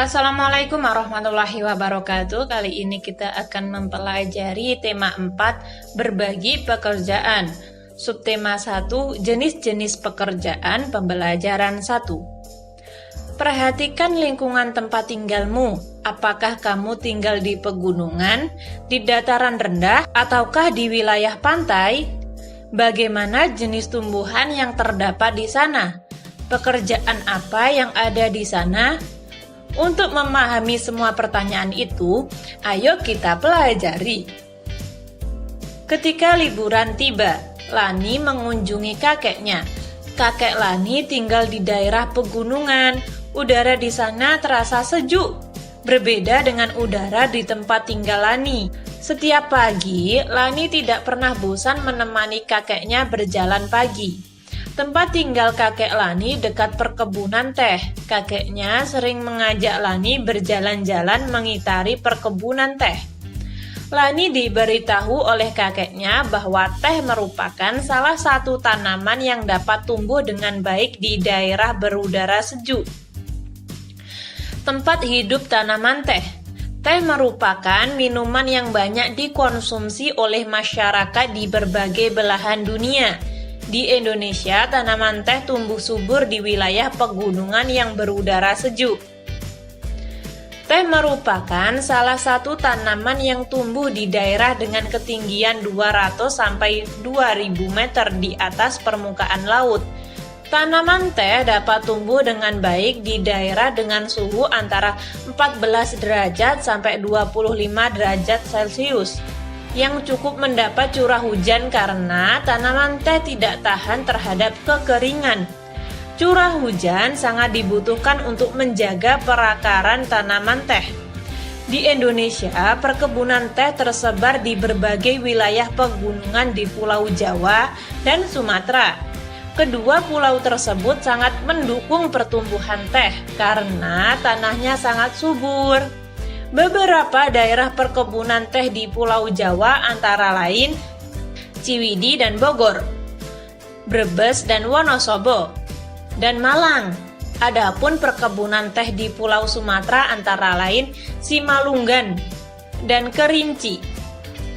Assalamualaikum warahmatullahi wabarakatuh. Kali ini kita akan mempelajari tema 4, berbagi pekerjaan. Subtema 1, jenis-jenis pekerjaan, pembelajaran 1. Perhatikan lingkungan tempat tinggalmu. Apakah kamu tinggal di pegunungan, di dataran rendah, ataukah di wilayah pantai? Bagaimana jenis tumbuhan yang terdapat di sana? Pekerjaan apa yang ada di sana? Untuk memahami semua pertanyaan itu, ayo kita pelajari. Ketika liburan tiba, Lani mengunjungi kakeknya. Kakek Lani tinggal di daerah pegunungan. Udara di sana terasa sejuk, berbeda dengan udara di tempat tinggal Lani. Setiap pagi, Lani tidak pernah bosan menemani kakeknya berjalan pagi. Tempat tinggal kakek Lani dekat perkebunan teh. Kakeknya sering mengajak Lani berjalan-jalan mengitari perkebunan teh. Lani diberitahu oleh kakeknya bahwa teh merupakan salah satu tanaman yang dapat tumbuh dengan baik di daerah berudara sejuk. Tempat hidup tanaman teh. Teh merupakan minuman yang banyak dikonsumsi oleh masyarakat di berbagai belahan dunia. Di Indonesia, tanaman teh tumbuh subur di wilayah pegunungan yang berudara sejuk. Teh merupakan salah satu tanaman yang tumbuh di daerah dengan ketinggian 200 sampai 2000 meter di atas permukaan laut. Tanaman teh dapat tumbuh dengan baik di daerah dengan suhu antara 14 derajat sampai 25 derajat Celcius. Yang cukup mendapat curah hujan karena tanaman teh tidak tahan terhadap kekeringan. Curah hujan sangat dibutuhkan untuk menjaga perakaran tanaman teh. Di Indonesia, perkebunan teh tersebar di berbagai wilayah pegunungan di Pulau Jawa dan Sumatera. Kedua pulau tersebut sangat mendukung pertumbuhan teh karena tanahnya sangat subur. Beberapa daerah perkebunan teh di Pulau Jawa antara lain Ciwidey dan Bogor, Brebes dan Wonosobo, dan Malang. Adapun perkebunan teh di Pulau Sumatera antara lain Simalungun dan Kerinci.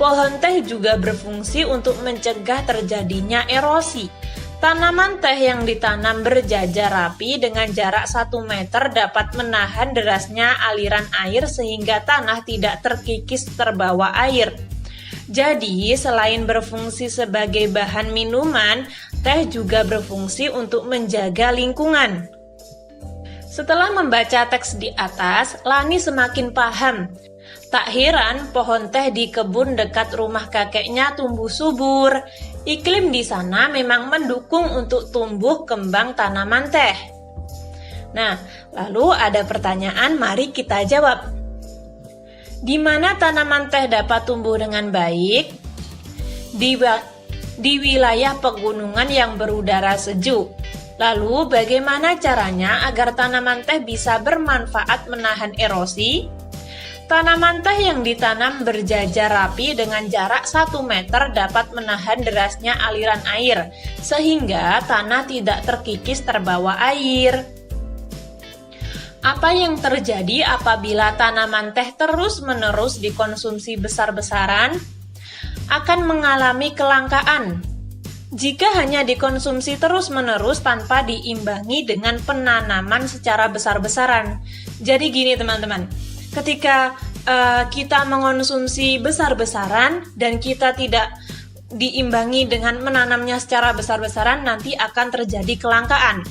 Pohon teh juga berfungsi untuk mencegah terjadinya erosi. Tanaman teh yang ditanam berjajar rapi dengan jarak 1 meter dapat menahan derasnya aliran air sehingga tanah tidak terkikis terbawa air. Jadi, selain berfungsi sebagai bahan minuman, teh juga berfungsi untuk menjaga lingkungan. Setelah membaca teks di atas, Lani semakin paham. Tak heran pohon teh di kebun dekat rumah kakeknya tumbuh subur. Iklim di sana memang mendukung untuk tumbuh kembang tanaman teh. Nah, lalu ada pertanyaan, mari kita jawab. Di mana tanaman teh dapat tumbuh dengan baik? Di wilayah pegunungan yang berudara sejuk. Lalu, bagaimana caranya agar tanaman teh bisa bermanfaat menahan erosi? Tanaman teh yang ditanam berjajar rapi dengan jarak 1 meter dapat menahan derasnya aliran air, sehingga tanah tidak terkikis terbawa air. Apa yang terjadi apabila tanaman teh terus-menerus dikonsumsi besar-besaran? Akan mengalami kelangkaan. Jika hanya dikonsumsi terus-menerus tanpa diimbangi dengan penanaman secara besar-besaran. Jadi gini teman-teman. Ketika kita mengonsumsi besar-besaran dan kita tidak diimbangi dengan menanamnya secara besar-besaran, nanti akan terjadi kelangkaan.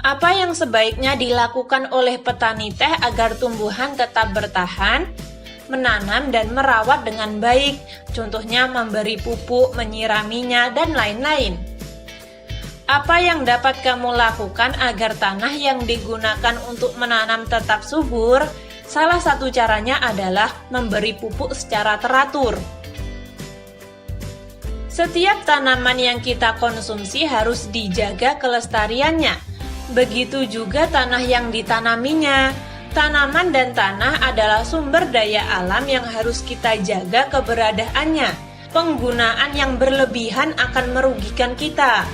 Apa yang sebaiknya dilakukan oleh petani teh agar tumbuhan tetap bertahan, menanam dan merawat dengan baik? Contohnya memberi pupuk, menyiraminya, dan lain-lain. Apa yang dapat kamu lakukan agar tanah yang digunakan untuk menanam tetap subur? Salah satu caranya adalah memberi pupuk secara teratur. Setiap tanaman yang kita konsumsi harus dijaga kelestariannya. Begitu juga tanah yang ditanaminya. Tanaman dan tanah adalah sumber daya alam yang harus kita jaga keberadaannya. Penggunaan yang berlebihan akan merugikan kita.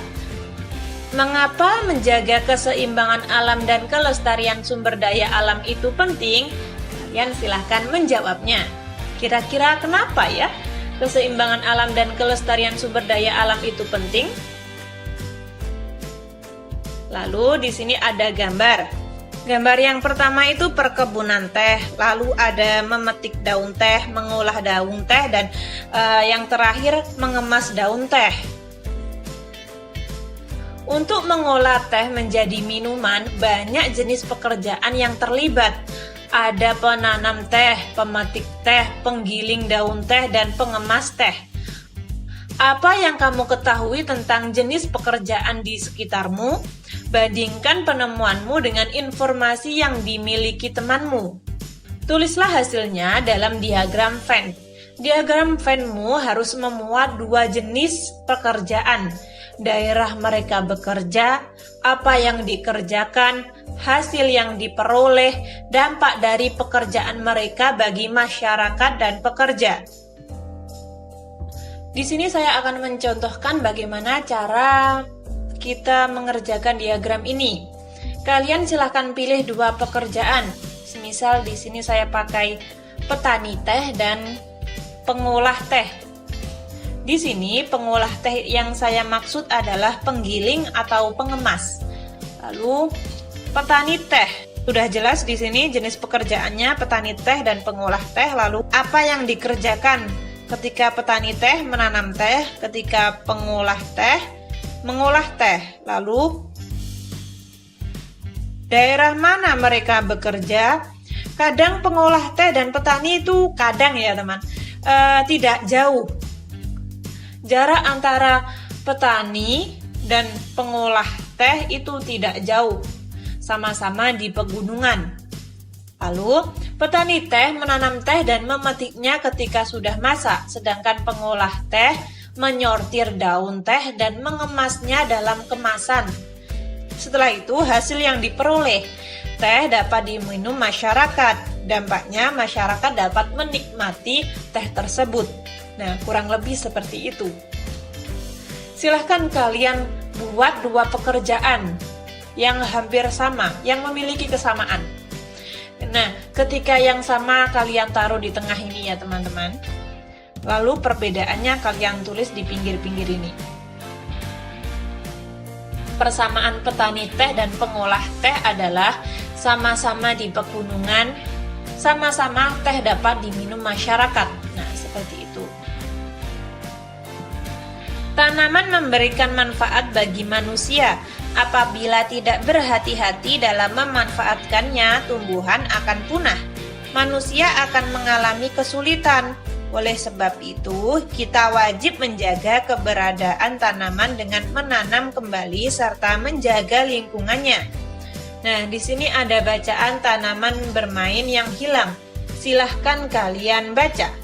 Mengapa menjaga keseimbangan alam dan kelestarian sumber daya alam itu penting? Kalian silahkan menjawabnya. Kira-kira kenapa ya keseimbangan alam dan kelestarian sumber daya alam itu penting? Lalu di sini ada gambar. Gambar yang pertama itu perkebunan teh, lalu ada memetik daun teh, mengolah daun teh, dan yang terakhir mengemas daun teh. Untuk mengolah teh menjadi minuman, banyak jenis pekerjaan yang terlibat. Ada penanam teh, pemetik teh, penggiling daun teh, dan pengemas teh. Apa yang kamu ketahui tentang jenis pekerjaan di sekitarmu? Bandingkan penemuanmu dengan informasi yang dimiliki temanmu. Tulislah hasilnya dalam diagram Venn. Diagram Venn-mu harus memuat dua jenis pekerjaan. Daerah mereka bekerja, apa yang dikerjakan, hasil yang diperoleh, dampak dari pekerjaan mereka bagi masyarakat dan pekerja. Di sini saya akan mencontohkan bagaimana cara kita mengerjakan diagram ini. Kalian silahkan pilih dua pekerjaan. Semisal di sini saya pakai petani teh dan pengolah teh. Di sini pengolah teh yang saya maksud adalah penggiling atau pengemas. Lalu petani teh. Sudah jelas di sini jenis pekerjaannya petani teh dan pengolah teh. Lalu apa yang dikerjakan ketika petani teh menanam teh, ketika pengolah teh mengolah teh. Lalu daerah mana mereka bekerja? Kadang pengolah teh dan petani itu kadang ya teman, tidak jauh. Jarak antara petani dan pengolah teh itu tidak jauh, sama-sama di pegunungan. Lalu, petani teh menanam teh dan memetiknya ketika sudah masak, sedangkan pengolah teh menyortir daun teh dan mengemasnya dalam kemasan. Setelah itu, hasil yang diperoleh, teh dapat diminum masyarakat. Dampaknya, masyarakat dapat menikmati teh tersebut. Nah, kurang lebih seperti itu. Silahkan kalian buat dua pekerjaan yang hampir sama, yang memiliki kesamaan. Nah, ketika yang sama kalian taruh di tengah ini ya teman-teman. Lalu perbedaannya kalian tulis di pinggir-pinggir ini. Persamaan petani teh dan pengolah teh adalah sama-sama di pegunungan, sama-sama teh dapat diminum masyarakat. Nah, seperti itu. Tanaman memberikan manfaat bagi manusia. Apabila tidak berhati-hati dalam memanfaatkannya, tumbuhan akan punah. Manusia akan mengalami kesulitan. Oleh sebab itu, kita wajib menjaga keberadaan tanaman dengan menanam kembali serta menjaga lingkungannya. Nah, di sini ada bacaan tanaman bermain yang hilang. Silahkan kalian baca.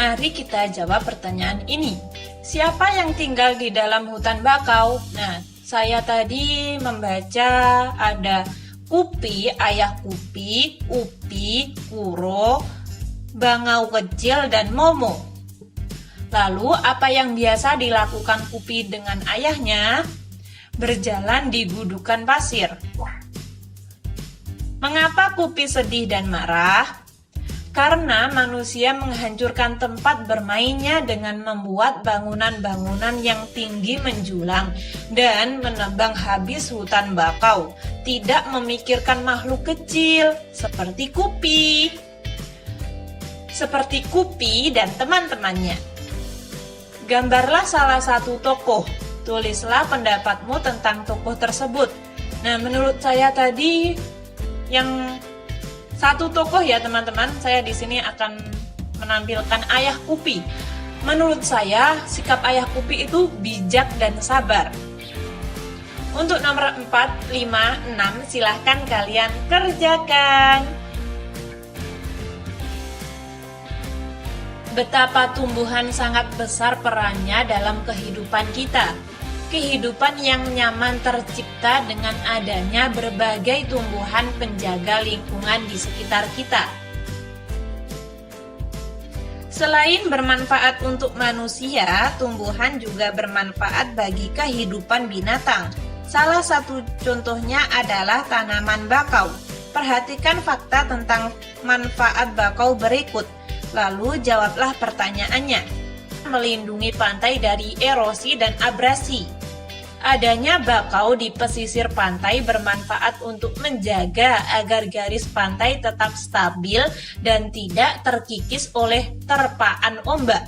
Mari kita jawab pertanyaan ini. Siapa yang tinggal di dalam hutan bakau? Nah, saya tadi membaca ada Kupi, ayah Kupi, Upi, Kuro, Bangau kecil, dan Momo. Lalu, apa yang biasa dilakukan Kupi dengan ayahnya? Berjalan di gudukan pasir. Mengapa Kupi sedih dan marah? Karena manusia menghancurkan tempat bermainnya dengan membuat bangunan-bangunan yang tinggi menjulang dan menebang habis hutan bakau, tidak memikirkan makhluk kecil seperti Kupi dan teman-temannya. Gambarlah salah satu tokoh, tulislah pendapatmu tentang tokoh tersebut. Nah, menurut saya tadi yang satu tokoh ya teman-teman, saya di sini akan menampilkan ayah Kupi. Menurut saya, sikap ayah Kupi itu bijak dan sabar. Untuk nomor 4, 5, 6, silahkan kalian kerjakan. Betapa tumbuhan sangat besar perannya dalam kehidupan kita. Kehidupan yang nyaman tercipta dengan adanya berbagai tumbuhan penjaga lingkungan di sekitar kita. Selain bermanfaat untuk manusia, tumbuhan juga bermanfaat bagi kehidupan binatang. Salah satu contohnya adalah tanaman bakau. Perhatikan fakta tentang manfaat bakau berikut, lalu jawablah pertanyaannya. Melindungi pantai dari erosi dan abrasi. Adanya bakau di pesisir pantai bermanfaat untuk menjaga agar garis pantai tetap stabil dan tidak terkikis oleh terpaan ombak.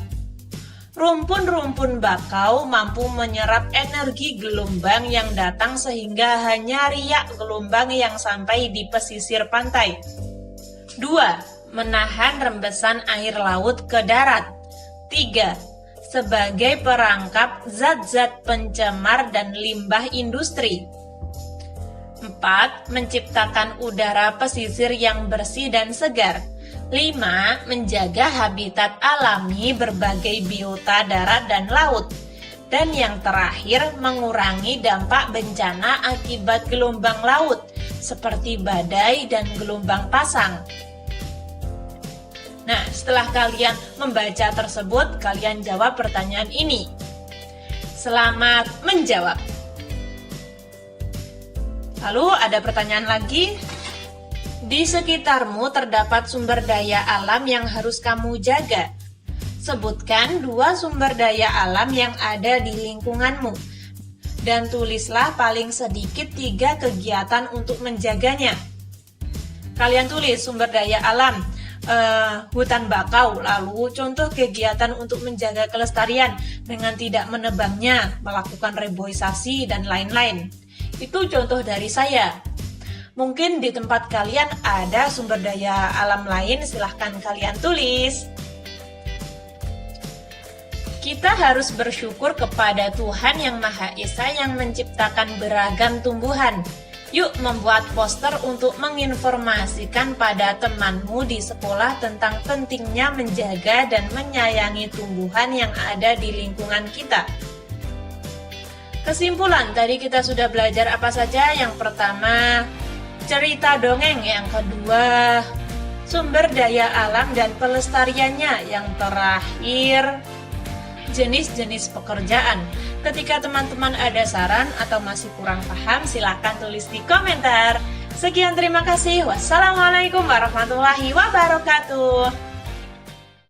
Rumpun-rumpun bakau mampu menyerap energi gelombang yang datang sehingga hanya riak gelombang yang sampai di pesisir pantai. 2. Menahan rembesan air laut ke darat. 3. Sebagai perangkap zat-zat pencemar dan limbah industri. 4. Menciptakan udara pesisir yang bersih dan segar. 5. Menjaga habitat alami berbagai biota darat dan laut. Dan yang terakhir, mengurangi dampak bencana akibat gelombang laut, seperti badai dan gelombang pasang. Nah, setelah kalian membaca tersebut, kalian jawab pertanyaan ini. Selamat menjawab. Lalu ada pertanyaan lagi. Di sekitarmu terdapat sumber daya alam yang harus kamu jaga. Sebutkan 2 sumber daya alam yang ada di lingkunganmu. Dan tulislah paling sedikit 3 kegiatan untuk menjaganya. Kalian tulis sumber daya alam. Hutan bakau, lalu contoh kegiatan untuk menjaga kelestarian dengan tidak menebangnya, melakukan reboisasi, dan lain-lain. Itu contoh dari saya. Mungkin di tempat kalian ada sumber daya alam lain, silahkan kalian tulis. Kita harus bersyukur kepada Tuhan Yang Maha Esa yang menciptakan beragam tumbuhan. Yuk membuat poster untuk menginformasikan pada temanmu di sekolah tentang pentingnya menjaga dan menyayangi tumbuhan yang ada di lingkungan kita. Kesimpulan, tadi kita sudah belajar apa saja? Yang pertama, cerita dongeng. Yang kedua, sumber daya alam dan pelestariannya. Yang terakhir, jenis-jenis pekerjaan. Ketika teman-teman ada saran atau masih kurang paham, silakan tulis di komentar. Sekian, terima kasih. Wassalamualaikum warahmatullahi wabarakatuh.